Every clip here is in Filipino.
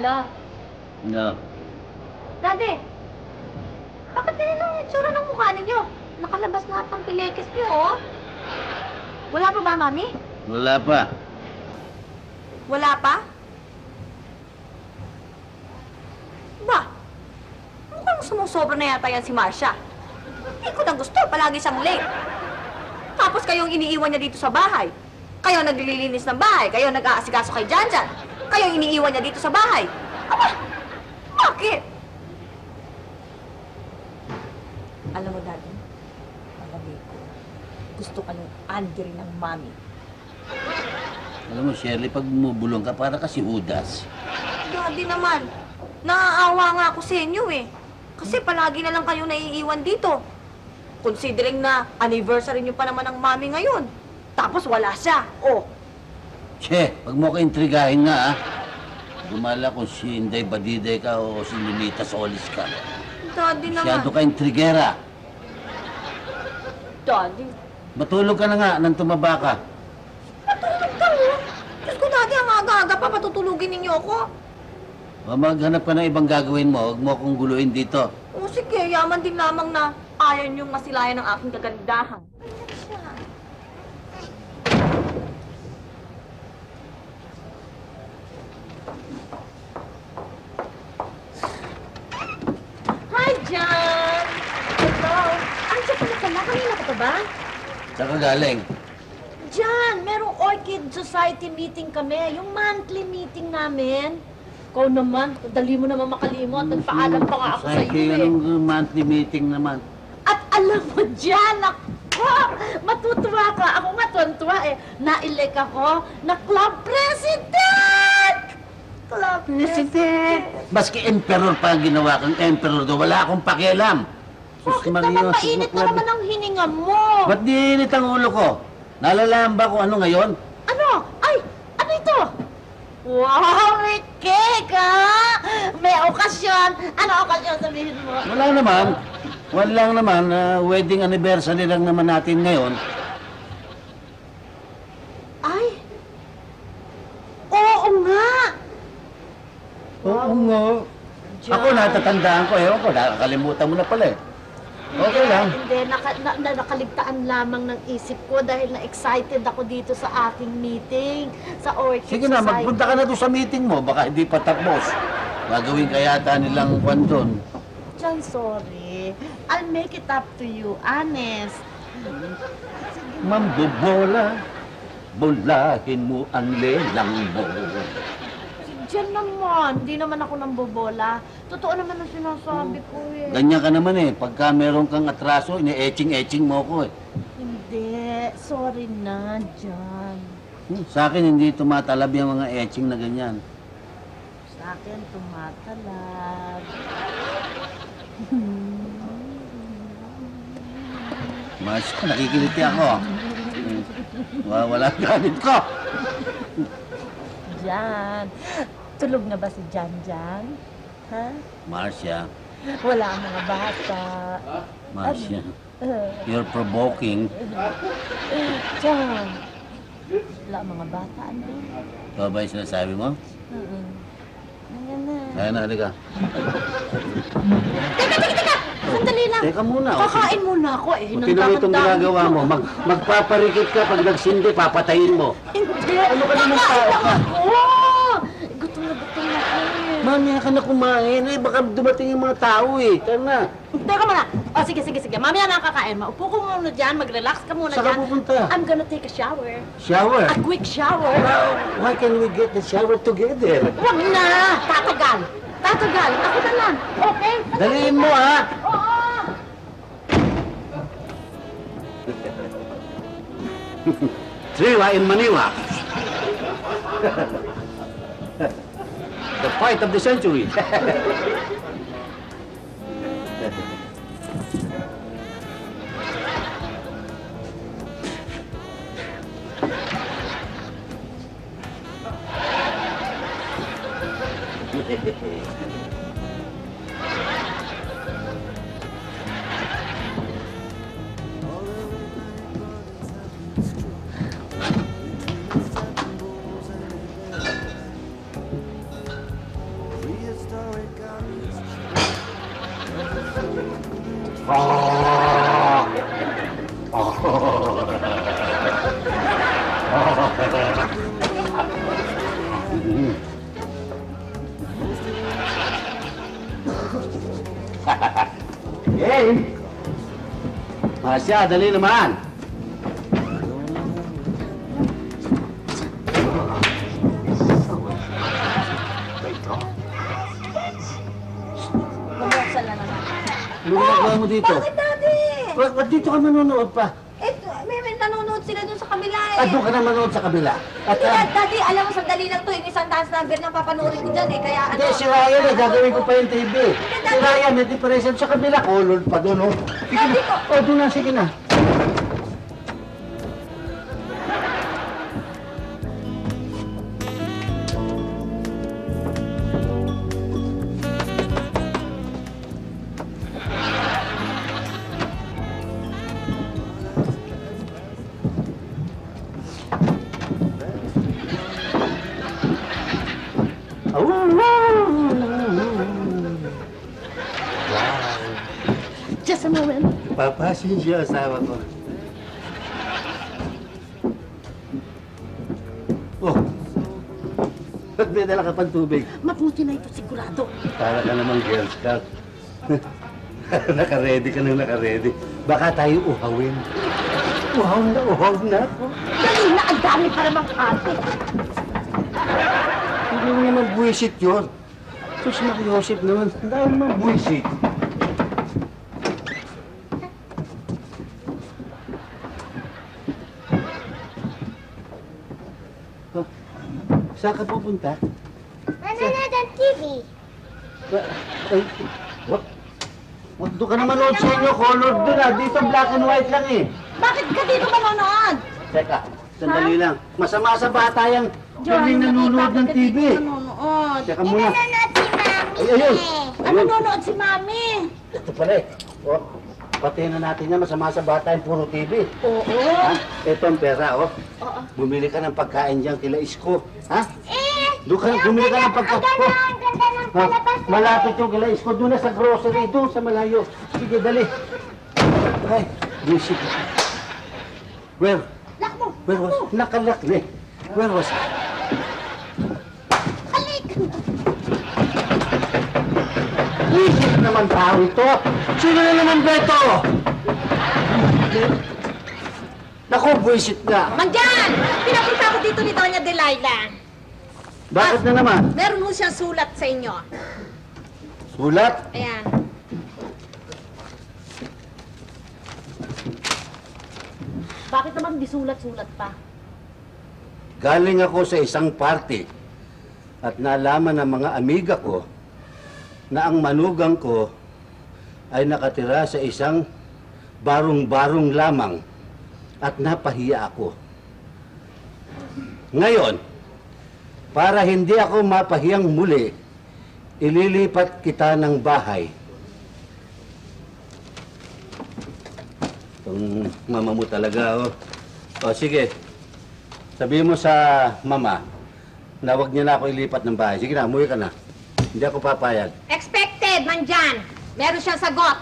La. No. Daddy, bakit ganyan ang itsura ng mukha ninyo? Nakalabas lahat ng pilekis niyo, oh. Wala pa ba, Mami? Wala pa. Wala pa? Ba, mukhang sumusobra na yata yan si Marcia. Hindi ko na gusto, palagi siyang late. Tapos kayong iniiwan niya dito sa bahay. Kayo naglilinis ng bahay, kayo nag-aasikaso kay Janjan. Kayo iniiwan niya dito sa bahay. Aba, bakit? Alam mo, Daddy, palagay ko, gusto ka ng Andre ng Mami. Alam mo, Shirley, pag bumubulong ka, para kasi Judas. Daddy naman, naaawa nga ako sa inyo eh. Kasi palagi na lang kayo naiiwan dito. Considering na anniversary niyo pa naman ng Mami ngayon. Tapos wala siya, oh. Che, pag mo ka intrigahin nga, ah. Gumala kung si Inday Badiday ka o si Lunita Solis ka. Daddy naman. Masyado ka intrigera. Daddy. Matulog ka na nga nang tumaba ka. Matulog ka mo? Diyos ko, Daddy, ang aga-aga pa patutulugin ninyo ako. Maghanap ka ng ibang gagawin mo. Huwag mo akong guluhin dito. O sige, yaman din lamang na ayaw niyong masilayan ng aking kagandahan. Hi, John! Hello! Andiyan ka na pala? Kanina ka pa ba? Saan ka galing? John, merong Orchid Society meeting kami. Yung monthly meeting namin. Ikaw naman, dali mo naman makalimot. Nagpaalam pa nga ako sa iyo eh. Anong monthly meeting naman? At alam mo dyan, ako, matutuwa ka. Ako nga tuwan-tuwa eh. Na-elect ako na club president! Club president! Maski emperor pa ang ginawa kang emperor do, wala akong pakialam. Bakit naman mainit na naman ang hininga mo? Ba't di init ang ulo ko? Nalalaman ba kung ano ngayon? Ano? Ay! Ano ito? Wow, may cake, ha? May okasyon. Ano okasyon sabihin mo? Wala naman. Wala lang naman. Wedding anniversary lang naman natin ngayon. Ay! Oo nga! Oo nga. Ako natatandaan ko. Ewan ko, nakakalimutan mo na pala eh. Okay lang. Hindi, nakaligtaan lamang ng isip ko dahil na-excited ako dito sa aking meeting sa Orchid Sige na, Society. magpunta ka na doon sa meeting mo. Baka hindi pa tapos. Gagawin ka yata nilang kwan doon. John, sorry. I'll make it up to you, honest. Mambobola, bulahin mo ang lelang mo. Diyan naman, hindi naman ako nang bobola. Totoo naman ang sinasabi ko eh. Ganyan ka naman eh. Pagka meron kang atraso, ini-etching-etching mo ko eh. Hindi, sorry na, John. Sa akin, hindi tumatalab yung mga etching na ganyan. Sa akin, tumatalab. Mas, nakikiliti ako. Wala ganit ko. Jan, tulog na ba si Jan? Ha? Marcia, Wala ang mga bata. Marcia, you're provoking. Jan, wala ang mga bata, ano? Ito ba yung sinasabi mo? Ayan na. Kaya na, halika. Teka! Sandali lang. Teka muna. Kakain muna ako eh. Kung tinuloy itong ginagawa mo, magpaparikit ka. Pag nagsindi, papatayin mo. Hindi. Ano ka naman tao ka? Gutom na ako eh. Mamaya ka na kumain. Eh, baka dumating yung mga tao eh. Tara na. Teka muna. O, sige. Mamaya na ang kakain. Maupo ko muna dyan. Mag-relax ka muna Saan dyan. ka pupunta? I'm gonna take a shower. Shower? A quick shower. Why can't we get the shower together? Huwag na! Tatagal! Ako na lang. Okay? Daliin mo, ha? Oo! Triwa in Manila. The fight of the century. Oh. Hey! Masya, dali naman! Bumuksan na naman. Ano ginagawa mo dito? Bakit, Daddy? Ba't dito ka manonood pa? Eh, may nanonood sila dun sa kabila Ah, eh. doon ka na manonood sa kabila. At Daddy, alam mo, sandali lang to. Yung isang dance number na papanoorin ko dyan eh. Kaya ano... hindi, si Ryan eh, gagawin ko pa yung TV. Si Ryan, may depression sa kabila. Color pa doon, oh. Sige na. Daddy ko. Oh, doon na, sige na. Just a moment. Papasin siya, asawa ko. Oh, ba't may dala ka pang tubig? Mabuti na ito sigurado. Para ka namang Girl Scout. Naka-ready ka nang naka-ready. Baka tayo uhawin. Uhaw na ako. Dali na, ang dami pa namang ate. Hindi mo naman buwisit yun. Sus, Makiosip naman. Hindi mo naman buwisit. Oh, saan ka pupunta? Manonood ang TV. Ay, what? Wag doon ka na manood sa inyo. Color doon ah. Dito black and white lang eh. Bakit ka dito manonood? Teka, sandali lang. Masama sa bata yung yung nanonood ng TV. Manonood. Teka muna. Manonood si Mami. Ay, ayun. Ano nanonood si Mami? Ito pala eh. Oh, patayin na natin yan. Masama sa bata yung puro TV. Oo. Ha? Ito ang pera, oh. Oo. Bumili ka ng pagkain dyan kila Isko. Ha? Eh, Doon ka, bumili ka ng pagkain. ang ganda ng Ha? palabas. Malapit yung kila Isko. Doon na sa grocery. Doon sa malayo. Sige, dali. Ay, music. Where? Lock mo. Where was? Nakalak na eh. Where was? Alik. Isip naman tao ito. Sino na naman ba ito? Naku, buisit na. Mandyan! Pinapunta ko dito ni Doña Delilah. Bakit na naman? Meron mo siyang sulat sa inyo. Sulat? Ayan. Bakit naman di sulat-sulat pa? Galing ako sa isang party at nalaman ng mga amiga ko na ang manugang ko ay nakatira sa isang barong-barong lamang at napahiya ako. Ngayon, para hindi ako mapahiyang muli, ililipat kita ng bahay. Itong mama mo talaga, oh. O, sige. Sabihin mo sa mama na huwag niya na ako ilipat ng bahay. Sige na, umuwi ka na. Hindi ako papayag. Expected, Mandyan. Meron siyang sagot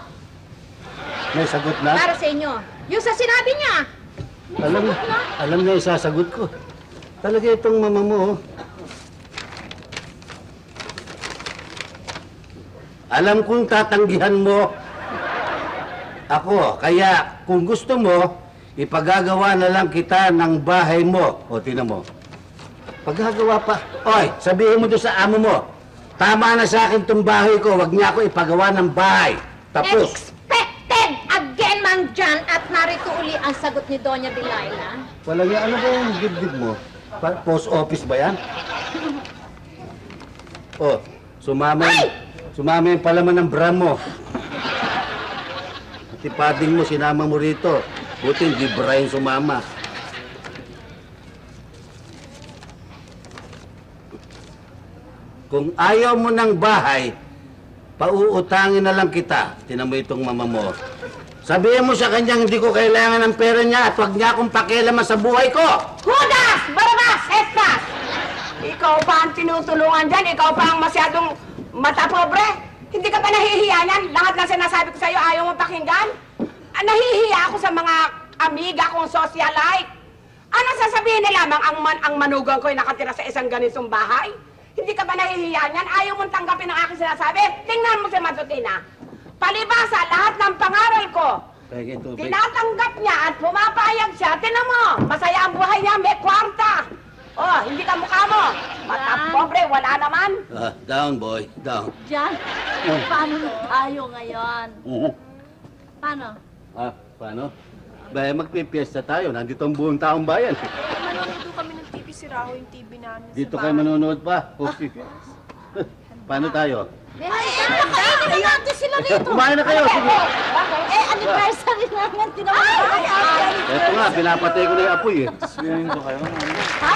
May sagot na? para sa inyo. Yung sa sinabi niya. Alam niya isasagot ko. Talaga itong mama mo, oh. Alam kong tatanggihan mo ako. Kaya kung gusto mo, ipagagawa na lang kita ng bahay mo. O, tinan mo. Pagagawa pa. Oy, sabihin mo doon sa amo mo. Tama na sa akin itong bahay ko. Huwag niya ako ipagawa ng bahay. Tapos. Expected again, Mandyan. At narito uli ang sagot ni Doña Delilah. Walang ano ba yung dibdib mo? Post office ba yan? Oh, sumama yung palaman ng bra mo. Pati padding mo, sinama mo rito. Buti hindi bra yung sumama. Kung ayaw mo ng bahay, pauutangin na lang kita. Tinan mo itong mama mo. Sabihin mo sa kanyang hindi ko kailangan ng pera niya at huwag niya akong pakialaman sa buhay ko. Judas! Barabas! Estas! Ikaw pa ang tinutulungan dyan. Ikaw pa ang masyadong mata pobre. Hindi ka ka ba nahihiya niyan? Lahat ng sinasabi ko sa'yo ayaw mo pakinggan? Nahihiya ako sa mga amiga kong socialite. Ano sasabihin nila ang manugang ko ay nakatira sa isang ganitong bahay? Hindi ka ba nahihiya niyan? Ayaw mong tanggapin ang aking sinasabi? Tingnan mo si Matutina. Palibasa, lahat ng pangaral ko, tinatanggap niya at pumapayag siya. Tingnan mo, masaya ang buhay niya, may kwarta. Oh, hindi ka mukha mo. Mata pobre, wala naman. Down, boy. Down. Jan, paano na tayo ngayon? Paano? Paano? Ba, magpipiesta tayo. Nandito ang buong taong bayan. Manonood kami ng TV, sira ko yung TV namin Dito sa kayo bahay. manonood pa. Paano tayo? Kainin natin sila dito. Kumain na kayo. Sige. Anniversary namin. Tinawag. Eto nga, pinapatay ko na yung apoy eh. Ha?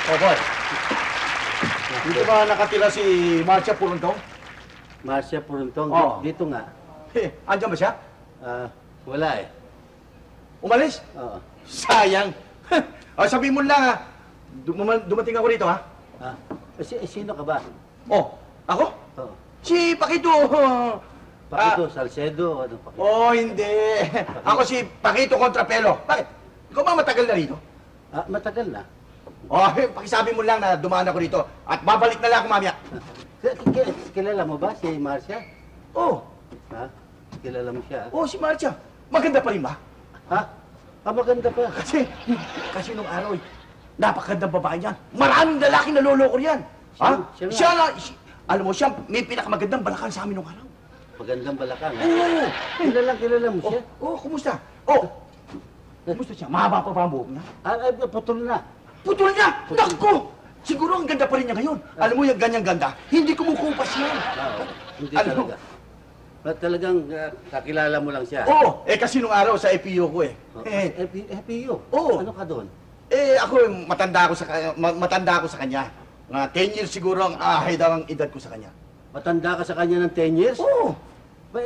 Oh, boy. Dito ba nakatira si Marcia Puruntong? Marcia Puruntong. Oo. Dito nga. Andiyan ba siya? Wala eh. Umalis? Oo. Sayang. Sabihin mo lang, ha? Dumating ako rito, ha? Sino ka ba? Oh, ako? Oo. Si Pakito. Pakito, Salcedo, ano Pakito? Oh, hindi. Ako si Pakito Contrapelo. Bakit? Ikaw ba matagal na rito? Matagal na. Oh, pakisabi mo lang na dumaan ako rito. At babalik na lang ako mamaya. Kilala mo ba si Marcia? Oh, Kilala mo siya? oh, si Marcia. Maganda pa rin ba? Maganda pa. Kasi nung araw, napakagandang babae niyan. Maraming lalaki na loloko riyan. Siya na, alam mo, siya may pinakamagandang balakang sa amin nung araw. Magandang balakang. Oo. Kilala mo siya? Kumusta? Kumusta siya? Mahaba pa ba ang buhok niya? Putol na. Putol niya! Naku! Siguro ang ganda pa rin niya ngayon. Alam mo, yung ganyang ganda, hindi kumukupas yan. Hindi Ano? talaga. Talagang kakilala mo lang siya. Oo, kasi nung araw sa FPU ko FPU? Oo. Ano ka doon? Ako matanda ako sa kanya. Mga 10 years siguro ang ahay daw ang edad ko sa kanya. Matanda ka sa kanya ng 10 years? Oo. Ba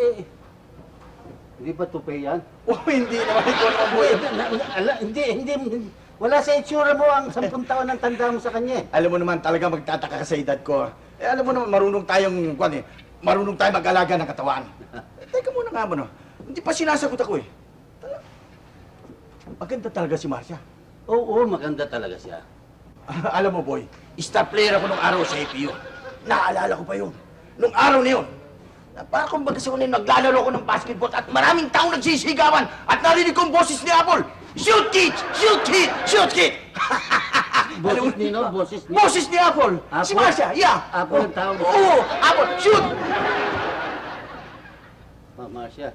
hindi ba tupe yan? Hindi naman ikaw naman boy. Hindi. Wala sa itsura mo ang 10 taon ng tanda mo sa kanya eh. Alam mo naman talaga magtataka ka sa edad ko. Alam mo naman marunong tayong marunong tayong mag-alaga ng katawan. Teka muna nga mo no. Hindi pa sinasagot ako eh. Maganda talaga si Marcia. Oo, maganda talaga siya. Alam mo boy, star player ako nung araw sa APU. Naalala ko pa yun. Nung araw na yun, para kung baga sa kunin, naglalaro ko ng basketball at maraming taong nagsisigawan at narinig ko ang boses ni Apple. Shoot kid! Shoot kid! Shoot kid! Boses ni no? Boses ni... Boses ni Apple! Si Marcia, yeah! Apple ang tawag. Oo! Apple! Shoot! Marcia.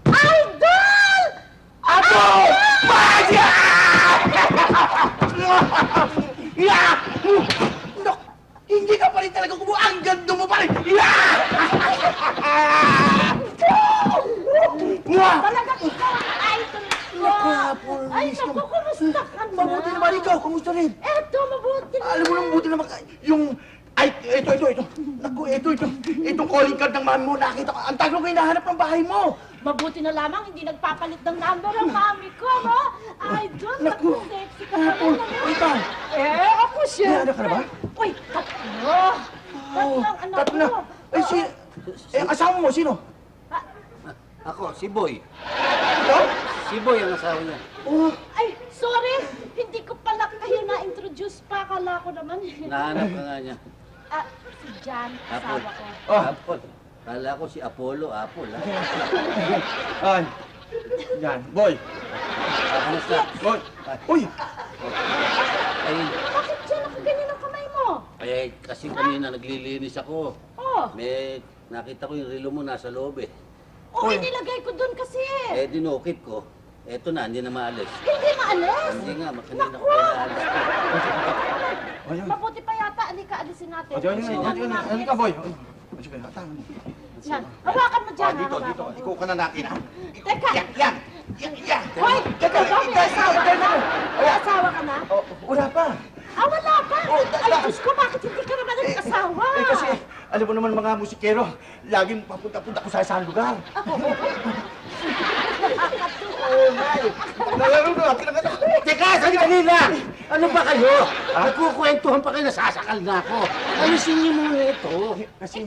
Idol! Apple! Marcia! Yeah! Nok! Hindi ka pa rin talaga kumuha. Ang ganda mo pa rin! Yeah! Talagang ikaw ang idol ko. Ay, naku, kumusta ka na? Mabuti naman ikaw. Kamusta rin? Eto, mabuti na. Alam mo naman, mabuti naman. Yung... Ay, ito. Naku, ito. Itong calling card ng mami mo, nakita ko. Ang tagal ko hinahanap ng bahay mo. Mabuti na lamang hindi nagpapalit ng number ang mami ko, no? Idol, naku, sexy ka pala naman. Uy, pa! Ako siya. May anak ka na ba? Uy, tatlo. Tatlong anak Tatlo na. ko. Ay, asawa mo, sino? Ako, si Boy. Ikaw? Si Boy ang asawa niya. Oh, Ay, sorry. Hindi ko pala kayo na-introduce pa. Akala ko naman. Nahanap ka nga niya. Si Jan, Apple. asawa ko. Oh. Apple. Kala ko si Apollo, Apple, ha? ay. Yan, boy. Kamusta? Boy. Uy! Ay, Bakit dyan nakaganyan ang kamay mo? ay, kasi kanina naglilinis ako. Oh, May nakita ko yung relo mo nasa loob eh. okay, nilagay ko doon kasi eh. Dinukit ko. Eto na, hindi na maalis. Hindi maalis. Hindi nga, kanina ko pinaalis ko. Ayun. Mabuti pa yata. Alika, alisin natin. O, diyan, Susukan diyan. natin. Ano ka, boy? Sige, hatahan mo. Yan. Hawakan mo dyan. Dito, hawakan dito. mo. Ikaw ka na natin, ha? Teka. Yan! Hoy, ikaw ba? May asawa ka na? May asawa ka na? Oh, wala pa. Wala pa. Oh, Ay, Diyos ko, bakit hindi ka naman nag-asawa? Kasi, alam mo naman mga musikero, laging papunta-punta ko sa isang lugar. Oh, my! Nalaro na, kinakata. Teka, sandali lang! Ano ba kayo? Nagkukwentuhan pa kayo, nasasakal na ako. Alisin niyo muna ito. Kasi,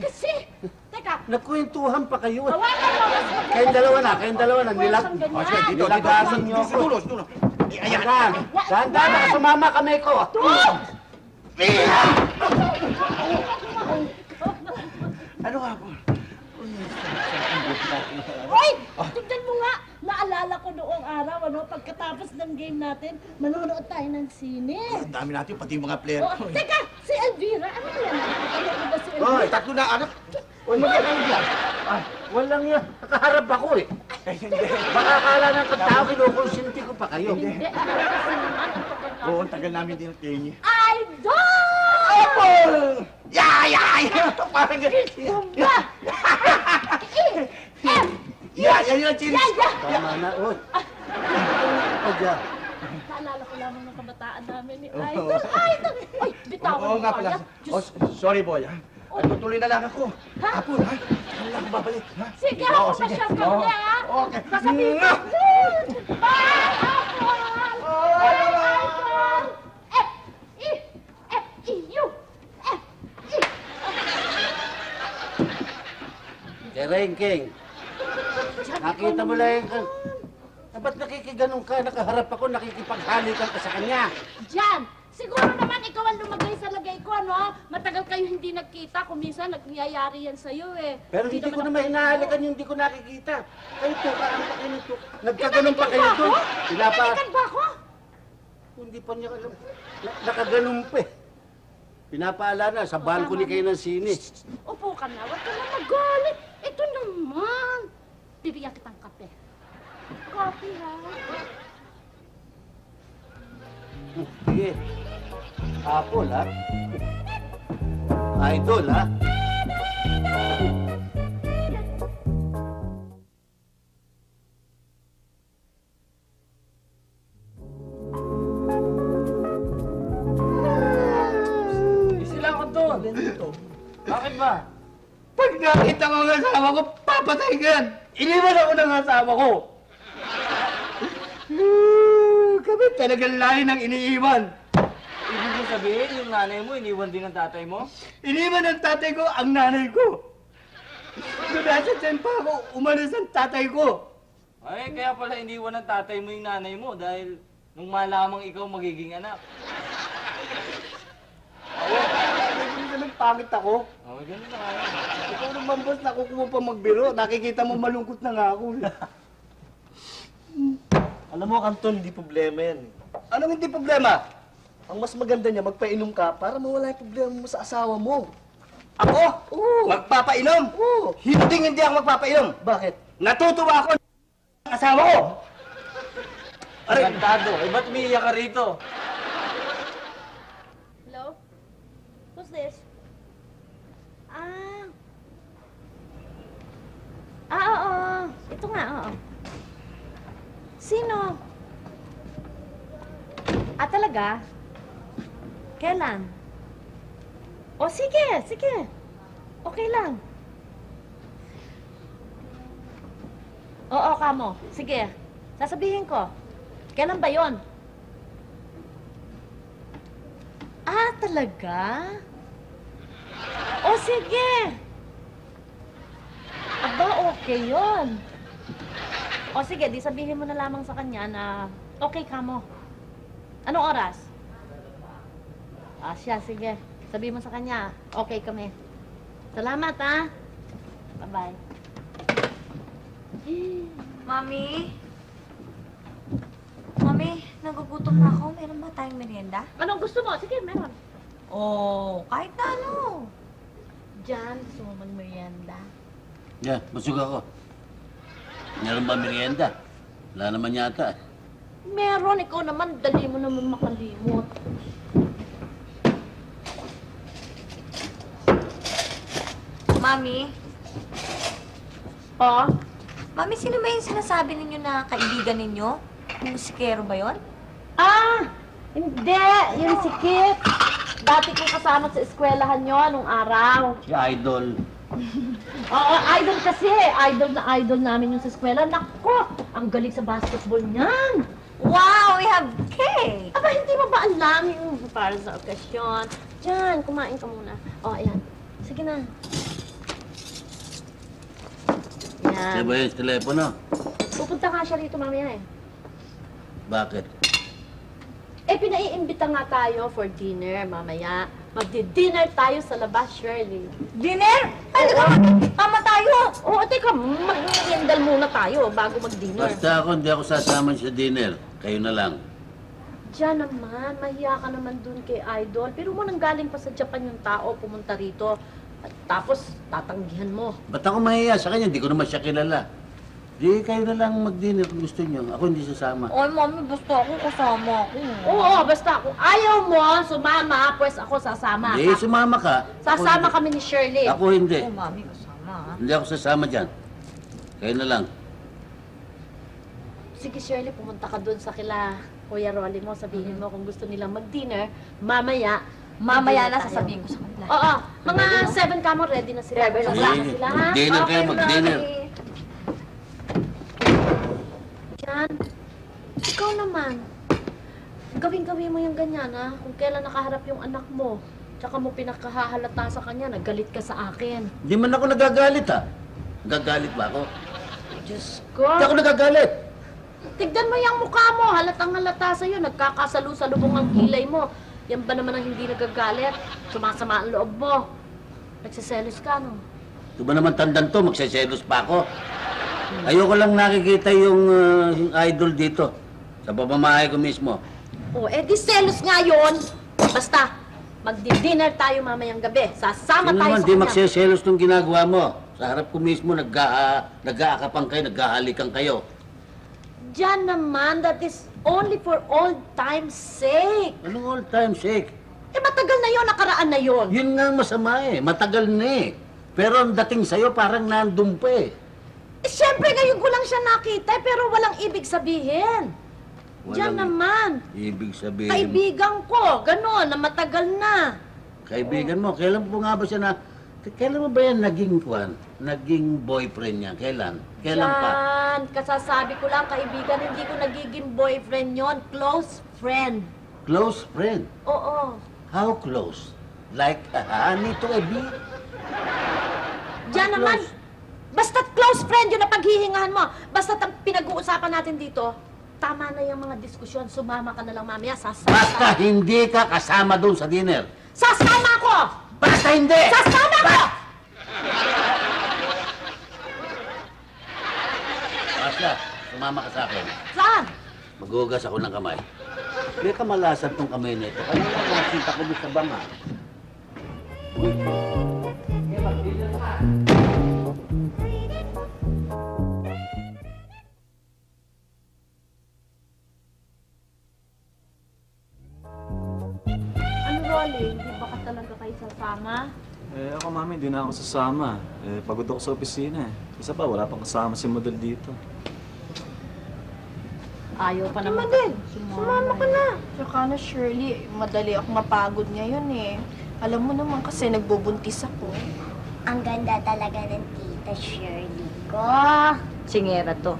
Teka, Nagkwentuhan pa kayo. hawakan mo. Mas maganda. Kayong dalawa na, nilag... Ganyan. oh, sige, dito, Nilagasan niyo Sa ako. dulo, sa dulo. Ayan. Dahan, dahan, baka sumama kamay ko. Ano nga po? Hoy! Tignan mo nga! Naalala ko noong araw, pagkatapos ng game natin, manonood tayo ng sine. Ang dami natin, pati yung mga player. Oh, teka! Si Elvira! Ano ba yan? Ano ba si Hoy, Elvira? tatlo na anak. Uy, magkakaroon yan. Walang yan. Nakaharap ako eh. Hindi. Baka akala ng tao, kinukonsinti ko pa kayo. Hindi, kasi naman, Oo, ang tagal namin din niya. Idol! Apple! Yay! Parang ganyan. Bumba! Yan yung chilis. Tama na, uy. Adya. Naalala ko lamang ng kabataan namin ni Idol. Idol! Uy, bitawan Oo mo nga kaya. pala. Diyos, Sorry boy, ha? Ay, tutuloy na lang ako. Ha? Apple, ha? Ano lang ako babalik, ha? sige, Oo, ako pa sige. siya Oo, kanya, ha? Okay. Sasabihin ko. Bye, Apple! Bye, Idol! F-E-U! F-E! Kerengking. Nakita mo lang yung... Ba't nakikiganong ka? Nakaharap ako, nakikipaghalikan ka sa kanya. Jan, siguro naman ikaw ang lumagay sa lagay ko, ano? Matagal kayo hindi nagkita, kung minsan nangyayari yan sa'yo eh. Pero hindi ko naman hinahalikan yung hindi ko nakikita. Kayo to, kaano pa kayo nito? Nagkaganon pa kayo to. Pinalikan ba ako? Hindi pa niya alam. Nakaganon pa eh. Pinapaalala, sa balcony kayo ng sine. Upo ka na, huwag ka na magalit. Ito naman. Bibigyan kitang kape. Coffee, ha? Sige. Apple, ha? Idol, ha? Isilang ko to. Bakit ba? Pag nakita ko ang asawa ko, papatay ka yan. Iniwan ako ng asawa ko. Kami talagang lahi ng iniiwan. Ibig mo sabihin, yung nanay mo, iniwan din ng tatay mo? Iniwan ng tatay ko ang nanay ko. Doon nasa tiyan pa ako, umalis ang tatay ko. Ay, kaya pala iniwan ng tatay mo yung nanay mo dahil nung malamang ikaw magiging anak. Hindi naman pangit ako. Oh, ganun na nga yun. Ikaw naman boss, nakukuha mo pa magbiro. Nakikita mo malungkot na nga ako. Alam mo, Kanton, hindi problema yan. Anong hindi problema? Ang mas maganda niya, magpainom ka para mawala yung problema mo sa asawa mo. Ako? Oo. Magpapainom? Oo. Hindi ako magpapainom. Bakit? Natutuwa ako ng asawa ko. Aray, Kantado. Eh, ba't umiiyak ka rito? Hello? Who's this? Oo. Ito nga, oo. Sino? Talaga? Kailan? O, sige, sige. Okay lang. Oo, kamo. Sige. Sasabihin ko. Kailan ba yon? Ah, talaga? O, sige. Aba, okay yon. O, sige, di sabihin mo na lamang sa kanya na okay ka mo. Anong oras? Ah, siya, sige. Sabihin mo sa kanya, okay kami. Salamat, ha? Bye-bye. Mami? Mami, nagugutom na ako. Meron ba tayong merienda? Anong gusto mo? Sige, meron. Oh, kahit na ano. Diyan, gusto mo mag-merienda? Yeah, busog ako. Meron ba merienda? Wala naman yata. Meron, ikaw naman. Dali mo naman makalimot. Mami? Pa? Mami, sino ba yung sinasabi ninyo na kaibigan ninyo? Musikero ba yon? Ah! Hindi! Yung si Kit. Dati kong kasama sa eskwelahan nyo nung araw. Si Idol. Oo, idol kasi. Idol na idol namin yung sa eskwela. Nako! Ang galing sa basketball niyan. Wow, we have cake! Aba, hindi mo ba alam yung para sa okasyon? Diyan, kumain ka muna. O, ayan. Sige na. Siya Yan. ba yung telepono? Pupunta nga siya rito mamaya eh. Bakit? Eh, pinaiimbita nga tayo for dinner mamaya. Magdi-dinner tayo sa labas, Shirley. Dinner? Ay, tama tayo! Oo, teka, mag-rindal muna tayo bago mag-dinner. Basta ako, hindi ako sasama sa dinner. Kayo na lang. Diyan naman, mahiya ka naman dun kay Idol. Pero mo nang galing pa sa Japan yung tao, pumunta rito. At tapos, tatanggihan mo. Ba't ako mahiya sa kanya? Hindi ko naman siya kilala. Di kayo na lang mag-dinner kung gusto niyo. Ako hindi sasama. Oy, Mami, basta ako kasama ako. Oo, basta kung ayaw mo sumama, pues ako sasama. Hindi, sumama ka. Sasama Ako kami ni Shirley. Ako hindi. Oh, Mami, kasama ha? Hindi ako sasama dyan. Kayo na lang. Sige, Shirley, pumunta ka dun sa kila Kuya Rolly mo. Sabihin mo kung gusto nilang mag-dinner. Mamaya, Mamaya na tayo. sasabihin ko sa kanila. Oo, mga 7 ka mo, ready na sila. Ready na sila, ha? Mag-dinner kayo, Okay, mag-dinner. Mami. Yan. Ikaw naman. Gawin-gawin mo yung ganyan, ha? Kung kailan nakaharap yung anak mo. Tsaka mo pinakahahalata sa kanya, naggalit ka sa akin. Hindi man ako nagagalit, ha? Nagagalit ba ako? Diyos ko. Hindi ako nagagalit. Tignan mo yung mukha mo, halatang halata sa'yo, nagkakasalu-salubong ang kilay mo. Yan ba naman ang hindi nagagalit? Sumasama ang loob mo. Nagsiselos ka, no? Ito ba naman tandang to? Magseselos pa ako. Ayoko lang nakikita yung idol dito. Sa pamamahay ko mismo. O, di selos nga yun. Basta, magdi-dinner tayo mamayang gabi. Sasama Ano tayo naman, sa di kanya. magseselos tong ginagawa mo. Sa harap ko mismo, nag-aakapang kayo, naghahalikan kayo. Diyan naman, that is only for old time's sake. Anong all time sake? Eh, matagal na yun, nakaraan na yun. Yun nga ang masama eh. Matagal na eh. Pero ang dating sa'yo, parang nandun pa eh. Eh, siyempre, ngayon ko lang siya nakita, pero walang ibig sabihin. Diyan Walang naman. Ibig sabihin, Kaibigan ko, gano'n, na matagal na. kaibigan mo, kailan po nga ba siya na... Kailan mo ba yan naging kwan? Naging boyfriend niya? Kailan? Kailan pa? Yan, kasasabi ko lang, kaibigan, hindi ko nagiging boyfriend yon, close friend. Close friend? Oo. How close? Like a honey to a bee? Diyan How naman, close? basta close friend yun na paghihingahan mo. Basta pinag-uusapan natin dito, tama na yung mga diskusyon, sumama ka na lang mamaya, sasama Basta ka. hindi ka kasama doon sa dinner. Sasama ko! Basta hindi! Sasama ko! Basta, sumama ka sa akin. Saan? Maghugas ako ng kamay. May kamalasan tong kamay nito. Kaya lang nakita ko doon sa banga. Ano, Rolly? Hindi ba ka talaga kayo sasama? Eh, ako, mami, hindi na ako sasama. Eh, pagod ako sa opisina eh. Isa pa, wala pang kasama si model dito. Ayaw pa naman. Din, sumama ka na. Tsaka na, Shirley, madali ako mapagod ngayon eh. Alam mo naman kasi nagbubuntis ako. Ang ganda talaga ng tita Shirley ko. Singera to.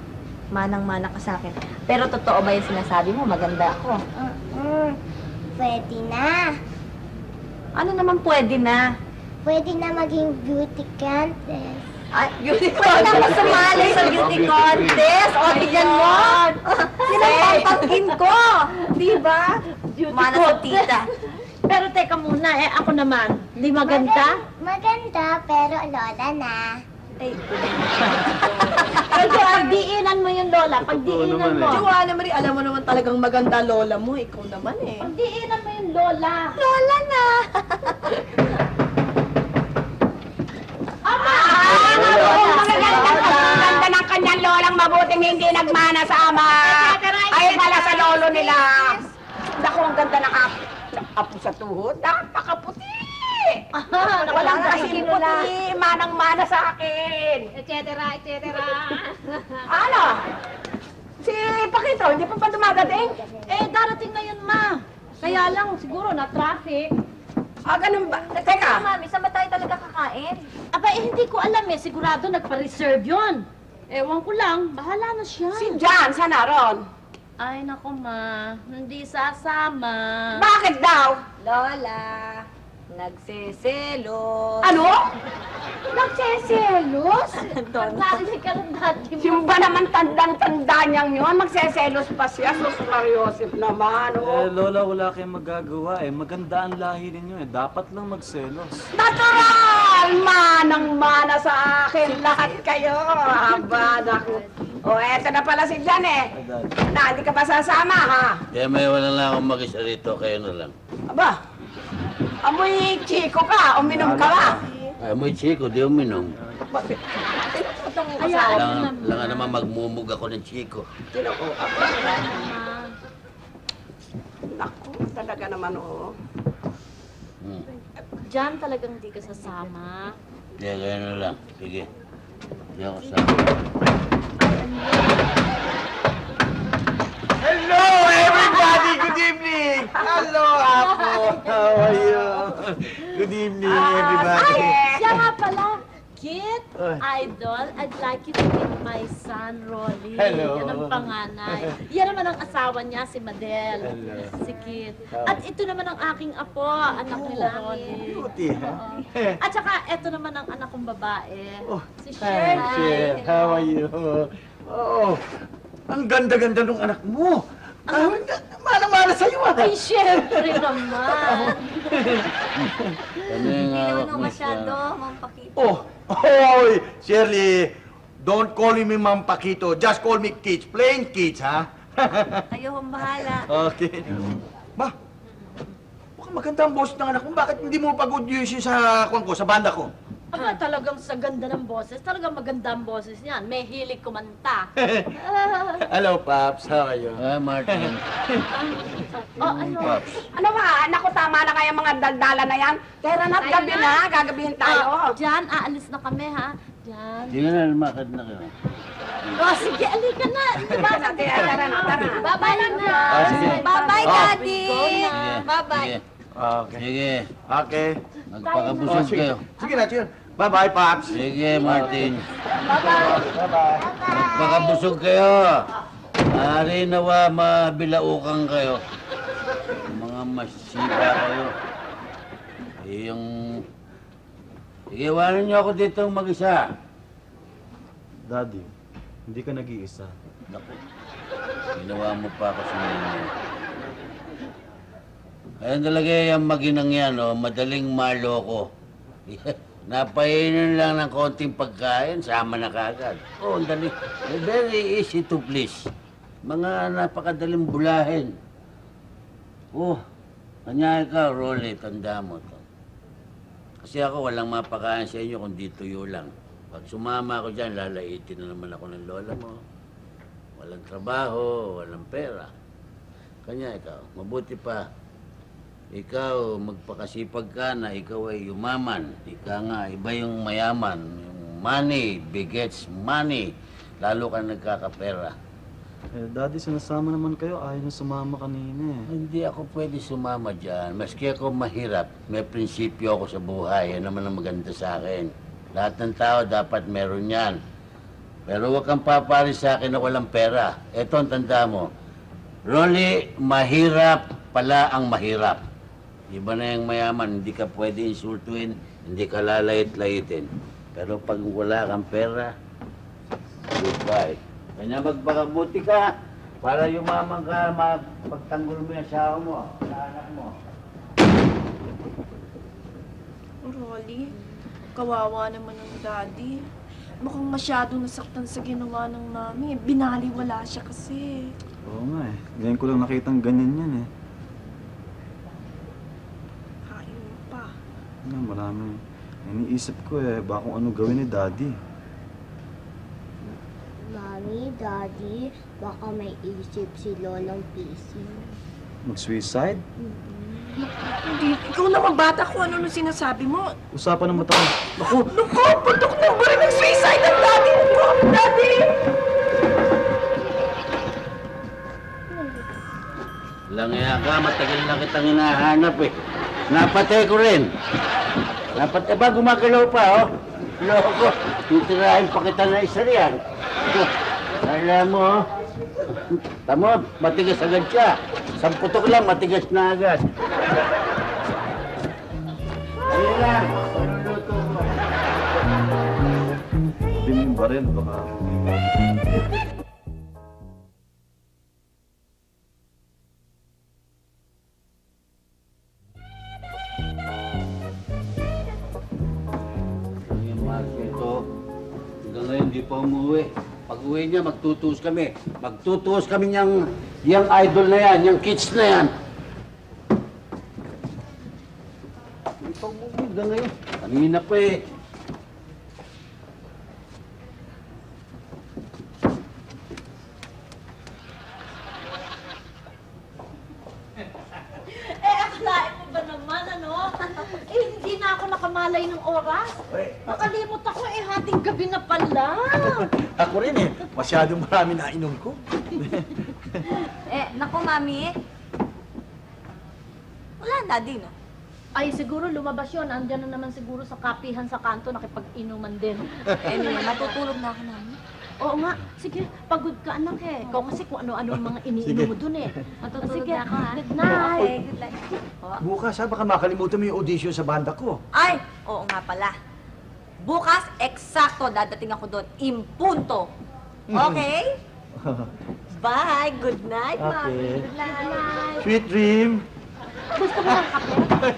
Manang-mana ka sa akin. Pero totoo ba yung sinasabi mo? Maganda ako. Pwede na. Ano naman pwede na? Pwede na maging beauty contest. Ay, beauty contest! Pwede na sumali sa beauty contest! O, tignan mo! Yan ang pampangkin ko! Di ba? Mana sa tita. Pero teka muna, ako naman. Di maganda? Maganda, pero lola na. Ay, Kasi pagdiinan mo yung lola, pagdiinan mo. Joanna Marie, alam mo naman talagang maganda lola mo. Ikaw naman eh. Pagdiinan mo yung lola. Lola na! Ganda ng kanyang lolang mabuting hindi nagmana sa ama. Ay, pala sa lolo nila. Naku, ang ganda ng apo sa tuhod. Napakaputi. Walang kasing puti. Manang-mana sa akin. Etcetera, etcetera. Ano? Si Pakito, hindi pa pa dumadating? Darating na yun, ma. Kaya lang, siguro na-traffic. Ganun ba? Teka. Mami, saan ba tayo talaga kakain? Hindi ko alam Sigurado nagpa-reserve yun. Ewan ko lang, bahala na siya. Si John, sana ron? Ay, nako, ma. Hindi sasama. Bakit daw? Lola, nagsiselos. Ano? Nagseselos? Narinig ka ng dati mo. Yung ba naman tandang-tanda niyang yun? Magseselos pa siya. Sus Mariosip naman, Lola, wala kayong magagawa Maganda ang lahi ninyo Dapat lang magselos. Natural! Manang-mana sa akin lahat kayo. Aba, naku. Eto na pala si Jan hindi ka pa sasama, ha? Kaya may wala lang akong mag-isa rito, kayo na lang. Aba, amoy chiko ka, uminom ka ba? Ay, amoy chiko, di uminom. Lang naman magmumug ako ng chiko. Naku, talaga naman, Diyan talagang di ka sasama. Kaya kaya na lang. Sige. Di ako sa... Hello, everybody! Good evening! Hello, Apo! How are you? Good evening, everybody. Siya nga pala. Kit, Idol, I'd like you to meet my son, Rolly. Hello. Yan ang panganay. Yan naman ang asawa niya, si Madel. Hello. Si Kit. At ito naman ang aking apo, anak nila, Rolly. Beauty, ha? At saka, ito naman ang anak kong babae, si Hi, Shirley. Cher. How are you? Oh, ang ganda-ganda ng anak mo. Mana-mana sa'yo, Ay, syempre naman. Hindi naman masyado, Ma'am Pakito. Shirley, don't call me Ma'am Pakito. Just call me Kids. Plain Kids, ha? Kayo ang bahala. Okay. Ba, mukhang maganda ang boses ng anak mo. Bakit hindi mo pag-audition sa banda ko? Talagang sa ganda ng boses, talagang maganda ang boses niyan. May hilig kumanta. Hello, Paps. How are you? Martin. Ano ba? Naku, tama na kaya mga daldala na yan. Tara na, gabi na. Gagabihin tayo. Diyan, aalis na kami, ha? Diyan. Sige na, lumakad na kayo. Sige, alika na. Tara na. Bye-bye lang na. Sige. Bye-bye, Daddy! Sige. Bye-bye. Sige. Okay. Sige. Okay. Magpakabusog kayo. Sige na, Cher. Bye-bye, Paps. Sige, Martin. Bye-bye. Magpakabusog kayo. Ari nawa mabilaukan kayo. Mga masiba kayo. Yung... Sige, iwanan niyo ako dito mag-isa. Daddy, hindi ka nag-iisa. Naku, ginawa mo pa ako sa ninyo. Ayan talaga yung maginang yan, madaling maloko. Napainan lang ng konting pagkain, sama na kagad. Ang dali. Very easy to please. Mga napakadaling bulahin. Kanya ikaw, Rolly, tanda mo to. Kasi ako walang mapakain sa inyo kundi tuyo lang. Pag sumama ako dyan, lalaitin na naman ako ng lola mo. Walang trabaho, walang pera. Kanya ikaw, mabuti pa. Ikaw, magpakasipag ka na ikaw ay yumaman. Ika nga, iba yung mayaman. Yung money begets money. Lalo ka nagkakapera. Daddy, sinasama naman kayo. Ayaw na sumama kanina Hindi ako pwede sumama dyan. Maski ako mahirap, may prinsipyo ako sa buhay. Yan naman ang maganda sa akin. Lahat ng tao dapat meron yan. Pero huwag kang paparis sa akin na walang pera. Eto ang tanda mo. Rolly, mahirap pala ang mahirap. Iba na yung mayaman, hindi ka pwede insultuin, hindi ka lalait-laitin. Pero pag wala kang pera, goodbye. Kanya magpakabuti ka para yumaman ka, magpagtanggol mo yung asawa mo, sa anak mo. Rolly, kawawa naman ng daddy. Mukhang masyadong nasaktan sa ginawa ng mami. Binaliwala siya kasi. Oo nga eh. Ngayon ko lang nakitang ganyan yan eh. Kain mo pa. Ano, marami. Iniisip ko eh, baka kung ano gawin ni Daddy. Mami, Daddy, baka may isip si Lolong PC. Mag-suicide? Hindi, ikaw naman bata kung ano nung sinasabi mo. Usapan ng mata ko. Naku! Naku, patok na ba rin ng suicide ang daddy mo? Daddy! Langya ka, matagal na kitang hinahanap eh. Napatay ko rin. Napatay ba, gumagalaw pa oh. Loko, titirahin pa kita na isa riyan. Alam mo, tamo, matigas agad siya. Samputok lang, matigas na agad. Ayun lang, panuluto mo. Hindi mo yung baril, baka... Yung Marcia ito, hanggang ngayon di pa umuwi. Pag uwi niya, magtutuos kami. Magtutuos kami niyang idol na yan, yung kids na yan. Di pa umuwi hanggang ngayon. Kanina pa eh. Akalain mo ba naman, ano? Hindi na ako nakamalay ng oras. Nakalimot ako hating gabi na pala. Ako rin eh. Masyadong marami na inom ko. Naku, Mami. Wala na din, no? Ay, siguro lumabas yun. Andiyan na naman siguro sa kapihan sa kanto, nakipag-inuman din. Matutulog na ako, Mami. Oo nga. Sige, pagod ka, anak eh. Ikaw kasi kung ano-ano ang mga iniinom mo dun eh. Matutulog Sige, na ako, ha? good night. Okay, good night. Bukas ha, baka makalimutan mo yung audition sa banda ko. Ay, oo nga pala. Bukas, eksakto, dadating ako doon. Impunto. Okay? Bye. Good night, Mami. Okay. Good night. Sweet dream. Gusto mo ng kape?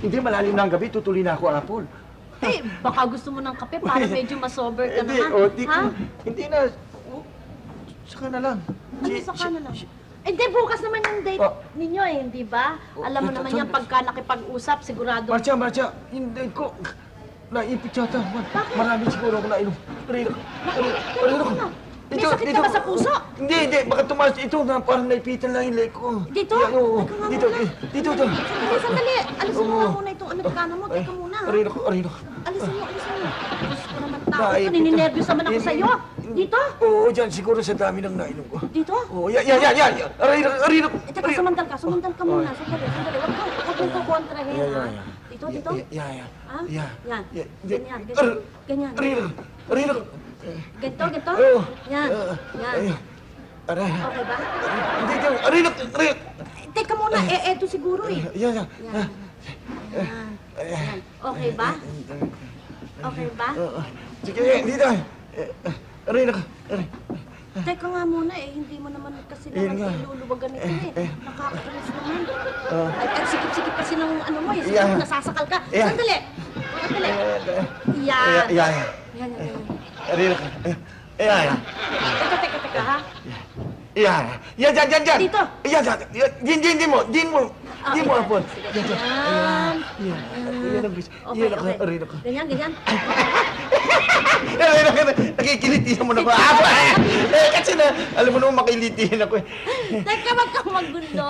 Hindi, malalim na ang gabi. Tutuloy na ako, Apple. Eh, baka gusto mo ng kape para medyo masober ka Hindi, naman. Ha? Hindi na. Saka na lang. Ano saka na lang? Hindi, bukas naman yung date ninyo eh, hindi ba? Alam mo naman yan, pagka nakipag-usap, sigurado... Marcia, hindi ko. Naipit yata. Marami siguro ako nainom. Arino ko. May sakit ka ba sa puso? Hindi. Baka tumaas ito na parang naipitan lang yung leg ko. Dito? Dito. Sandali. Alisin mo nga muna itong Amerikano mo. Teka muna. Arino ko. Alisin mo. Diyos ko naman tao. Nininervyos naman ako sa'yo. Dito? Oo, dyan. Siguro sa dami ng nainom ko. Dito? Oo, yan. Arino. Teka, sumandal ka muna. Sandali. Huwag mong kukontrahin, ha? Dito? Yan. Yan. Ganyan. Arino. Ganito? Oo. Yan. Aray. Okay ba? Hindi, Arino. Teka muna. Eto siguro eh. Yan. Okay ba? Okay ba? Sige, dito. Arino. Teka nga muna hindi mo naman kasi naman iluluwagan ito eh. Nakakainis naman. At sikip-sikip kasi ng ano mo eh. Sikip nasasakal ka. Sandali! Yan. Arino. Teka ha? Yan. Dito. Din mo. Din mo, Apol. Yan. Okay. Arino ko. Ganyan. Nakikilitihan mo na ba? Kasi na, alam mo naman makilitihan ako eh. Teka, wag kang maggundo.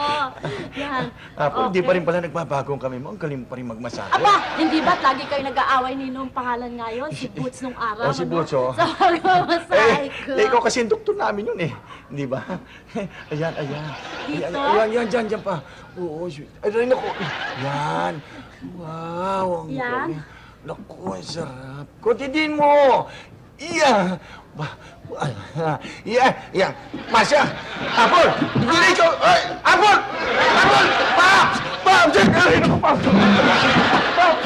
Yan. Apol, hindi pa rin pala nagbabago ang kami mo. Ang galing pa rin magmasahe. Aba, hindi ba't lagi kayo nag-aaway ninong pangalan ngayon? Si Boots nung araw. Si Boots, oh. Sa pagmamasahe ko. Ikaw kasi yung doktor namin yun eh. Hindi ba? Ayan. Dito? Ayan, dyan pa. Oo, sweet. Ay, naku. Yan. Wow, ang Yan? galing. Naku, ang sarap. Kutidin mo! Yeah. Yeah. Masya! Apple! Hindi ikaw! Ay! Apple! Apple! Pops! Pops! Ay, naku, Pops! Pops!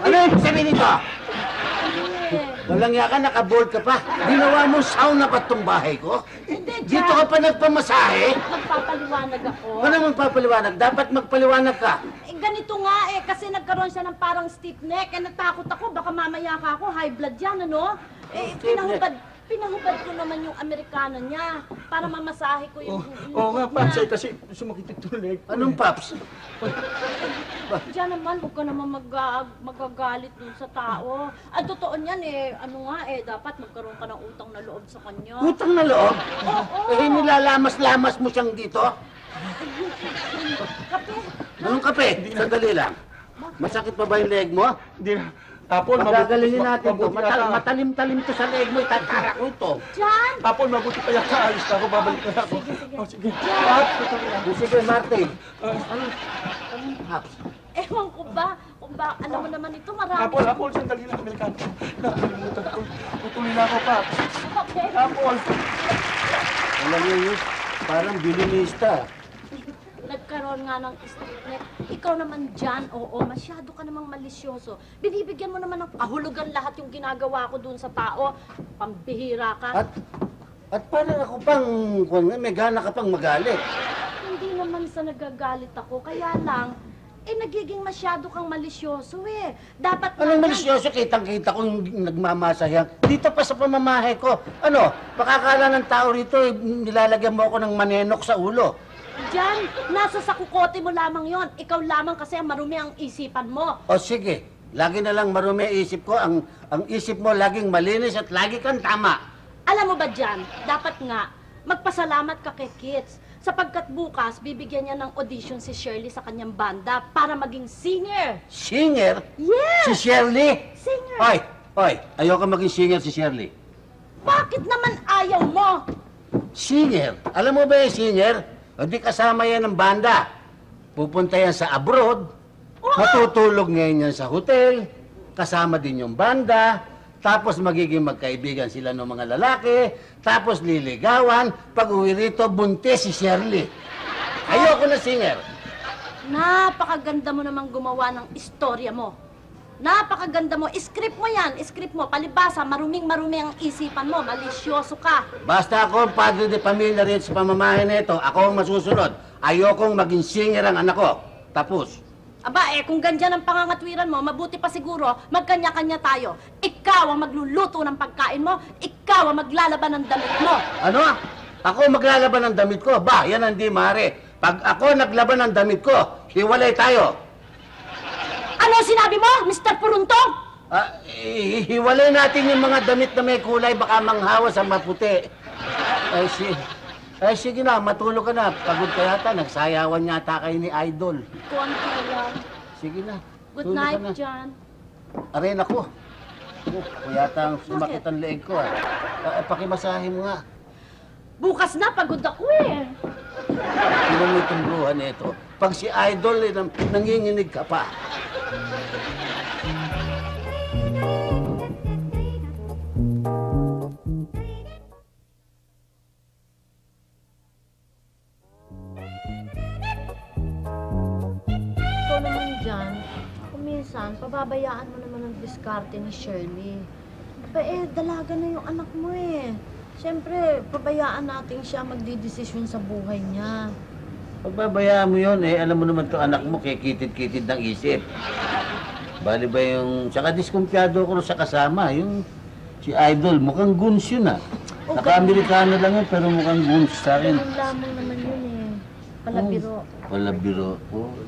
Ano yung sabihin nito? Walang yaka, nakaboard ka pa. Ginawa mo sauna pa itong bahay ko? Dito ka pa nagpamasahe? Magpapaliwanag ako. Ano magpapaliwanag? Dapat magpaliwanag ka. Ganito nga kasi nagkaroon siya ng parang stiff neck. Natakot ako, baka mamaya ka ako, high blood yan, ano? Pinahubad ko naman yung Amerikano niya para mamasahe ko yung... Oo nga, Pops, kasi sumakit yung leg. Anong Pops? Diyan naman, huwag ka naman magagalit dun sa tao. Ang totoo niyan dapat magkaroon ka ng utang na loob sa kanya. Utang na loob? Oo. Nilalamas-lamas mo siyang dito? Kape. Anong kape? Sandali lang. Masakit pa ba yung leg mo? Hindi na. Apple, magagalingin natin to. Matalim-talim to sa leg mo. Itatara ko ito. Diyan! Apple, mabuti pa yata. Alis na ako, babalik na ako. Sige. Sige, Martin. Anong Pops? Ewan ko ba? Alam mo naman ito, marami. Apple, sandali lang, Amerikano. Nakalimutan ko. Tutuloy na ako, Pops. Okay. Apple. Alam niyo yun, parang bilinista. Nagkaroon nga ng stiff neck. Ikaw naman dyan, oo, masyado ka namang malisyoso. Binibigyan mo naman ng kahulugan lahat yung ginagawa ko dun sa tao. Pambihira ka. At parang ako pang, may gana ka pang magalit. Hindi naman sa nagagalit ako, kaya lang, nagiging masyado kang malisyoso Dapat Anong malisyoso? Kitang-kita ko yung nagmamasayang. Dito pa sa pamamahay ko. Ano, pakakala ng tao rito, nilalagyan mo ako ng manenok sa ulo. Diyan, nasa sakukote mo lamang yon. Ikaw lamang kasi ang marumi ang isipan mo. O sige, lagi na lang marumi ang isip ko. Ang isip mo laging malinis at lagi kang tama. Alam mo ba dyan, dapat nga, magpasalamat ka kay Kits. Sapagkat bukas, bibigyan niya ng audition si Shirley sa kanyang banda para maging singer. Singer? Yes! Si Shirley? Singer. Hoy, ayoko maging singer si Shirley. Bakit naman ayaw mo? Singer? Alam mo ba yung singer? O di kasama yan ng banda. Pupunta yan sa abroad. Matutulog ngayon yan sa hotel. Kasama din yung banda. Tapos magiging magkaibigan sila ng mga lalaki. Tapos liligawan. Pag uwi rito, buntis si Shirley. Ayoko na singer. Napakaganda mo namang gumawa ng istorya mo. Napakaganda mo. Script mo yan. Script mo. Palibasa, maruming-marumi ang isipan mo. Malisyoso ka. Basta ako ang padre de pamilya rin sa pamamahay na ito, ako ang masusunod. Ayokong maging singer ang anak ko. Tapos. Aba, kung ganyan ang pangangatwiran mo, mabuti pa siguro, magkanya-kanya tayo. Ikaw ang magluluto ng pagkain mo, ikaw ang maglalaban ng damit mo. Ano? Ako maglalaban ng damit ko? Ba, yan ang di mare. Pag ako naglaban ng damit ko, hiwalay tayo. Ano sinabi mo, Mr. Puruntong? Hiwalay natin yung mga damit na may kulay, baka manghawa sa maputi. Sige na, matulog ka na. Pagod ka yata, nagsayawan yata kayo ni Idol. Konti lang. Sige na. Good night, John. Aray, ako. Yata ang sumakit ang leeg ko. Pakimasahe mo nga. Bukas na, pagod ako Sino mo itong buhan na ito? Pag si Idol, nanginginig ka pa. Ikaw naman dyan, kuminsan, pababayaan mo naman ang diskarte ni Shirley. Dalaga na yung anak mo Siyempre, pabayaan natin siya magdidesisyon sa buhay niya. Pagbabayaan mo yun, alam mo naman to anak mo, kay kitid-kitid ng isip. Bali ba yung... Saka diskumpiyado ko sa kasama, yung... Si Idol, mukhang guns yun Naka-Amerikano lang yun, pero mukhang guns sa akin. Ganun lamang naman yun Palabiro. Palabiro.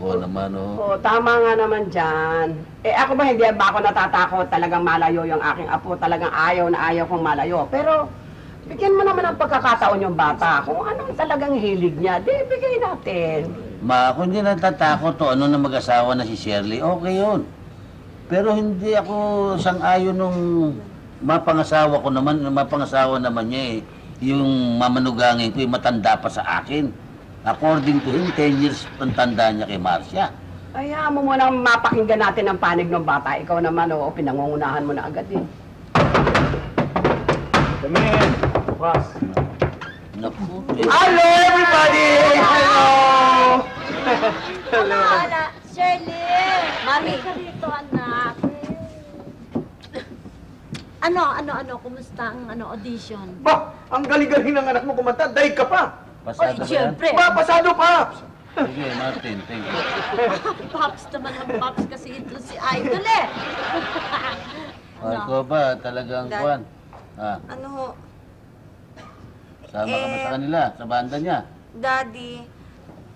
Oo naman, Oo, tama nga naman dyan. Ako ba hindi ba ako natatakot talagang malayo yung aking apo? Talagang ayaw na ayaw kong malayo. Pero, bigyan mo naman ang pagkakataon yung bata. Kung anong talagang hilig niya, di bigay natin. Ma, kung hindi natatakot to, ano na mag-asawa na si Shirley, okay yun. Pero hindi ako sang-ayon nung mapangasawa naman niya Yung mamanugangin ko, yung matanda pa sa akin. According to him, 10 years ang tanda niya kay Marcia. Kaya mo muna mapakinggan natin ang panig ng bata. Ikaw naman, pinangungunahan mo na agad Come in! Bukas. Naku. Hello, everybody! Hello! Hello, anak. Shirley! Mami ka rito, anak. Ano, kumusta ang audition? Ba, ang galing-galing ng anak mo kumanta. Daig ka pa. Pasado ba yan? Siyempre. Ba, pasado pa. Sige, Martin. Thank you. Pops naman ang Pops kasi ito si Idol eh. Marco ba talagang Dad. kwan? Ah, Ano ho, sama ka ba sa kanila? Sa banda niya? Daddy,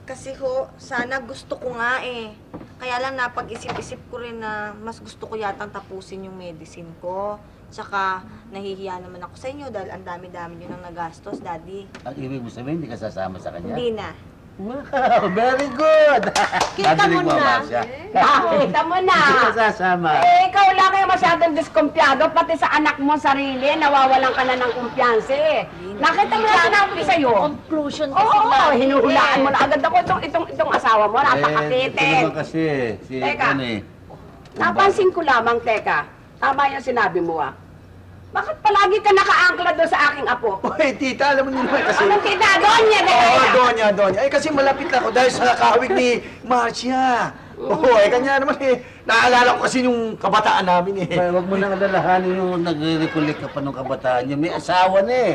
kasi ho, sana gusto ko nga eh. Kaya lang napag-isip-isip ko rin na mas gusto ko yatang tapusin yung medicine ko. Tsaka, nahihiya naman ako sa inyo dahil ang dami-dami nyo nang nagastos, Daddy. Ang ibig mo sabihin, hindi ka sasama sa kanya? Hindi na. Wow, very good! Kita mo na. Kita mo na. Hindi ka sasama. Eh, ikaw lang kayo masyadong diskumpiyado, pati sa anak mo sarili, nawawalan ka na ng kumpiyansa eh. Nakita mo na sinabi sa'yo. Conclusion kasi Oo, lagi hinuhulaan eh. mo na agad ako itong asawa mo, Ito napakatitin. naman kasi, si Teka. ano eh. Napansin ko lamang, teka, tama yung sinabi mo ah. Bakit palagi ka nakaangkla doon sa aking apo? Oy, tita, alam mo niyo naman kasi... Anong tita? Donya, Oo, Donya. Eh, kasi malapit ako dahil sa kahawig ni Marcia. Oo, kanya naman eh. Naalala ko kasi yung kabataan namin eh. Huwag mo nang alalahanin yung nagre-recollect ka pa nung kabataan niya. May asawa na eh.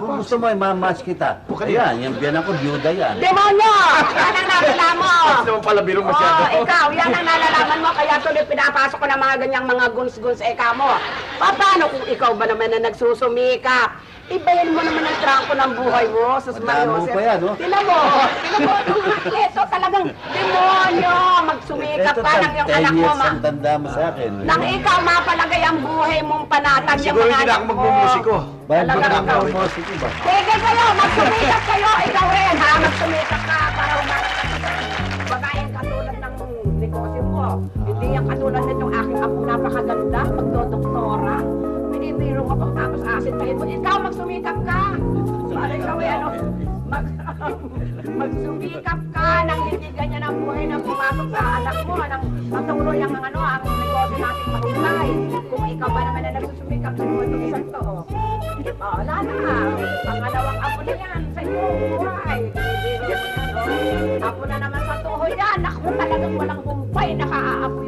Kung gusto mo, mamatch kita. Ayan, yung biyanan ko, byuda yan. Demonyo! Yan ang nalalaman mo! Hindi naman pala birong masyado. Oo, ikaw, yan ang nalalaman mo, kaya tuloy pinapasok ko ng mga ganyang mga guns-guns mo. Paano kung ikaw ba naman na nagsusumikap? Ibahin mo naman ang trangko ng buhay mo, Sus Madami mo Mariosep. pa yan, no? Tinan mo, ito talagang demonyo! Magsumikap Ito, ka ng iyong 10 anak mo, years ang tanda mo sa akin. Nang ikaw mapalagay ang buhay mong panatag yung Siguro mga hindi na ako anak mo. magmumusiko. Bakit Talagang ba ikaw. ang musik ba? Sige kayo, magsumikap kayo, ikaw rin ha, magsumikap ka para bagayan katulad ng negosyo mo. Hindi yung katulad nitong aking apo napakaganda, magdodoktora. Binibiro ka pa tapos asin pa mo. Ikaw magsumikap ka. Para ikaw ay ano, magsumikap ka nang hindi ganyan ang buhay na pumasok sa anak mo, nang patuloy ang ano, ang negosyo natin mahulay. Kung ikaw ba naman na nagsusumikap sa mga itong isang to, wala na. Pangalawang apo na yan sa iyong buhay. Apo na naman sa tuho yan. Naku, talagang walang humpay nakaapo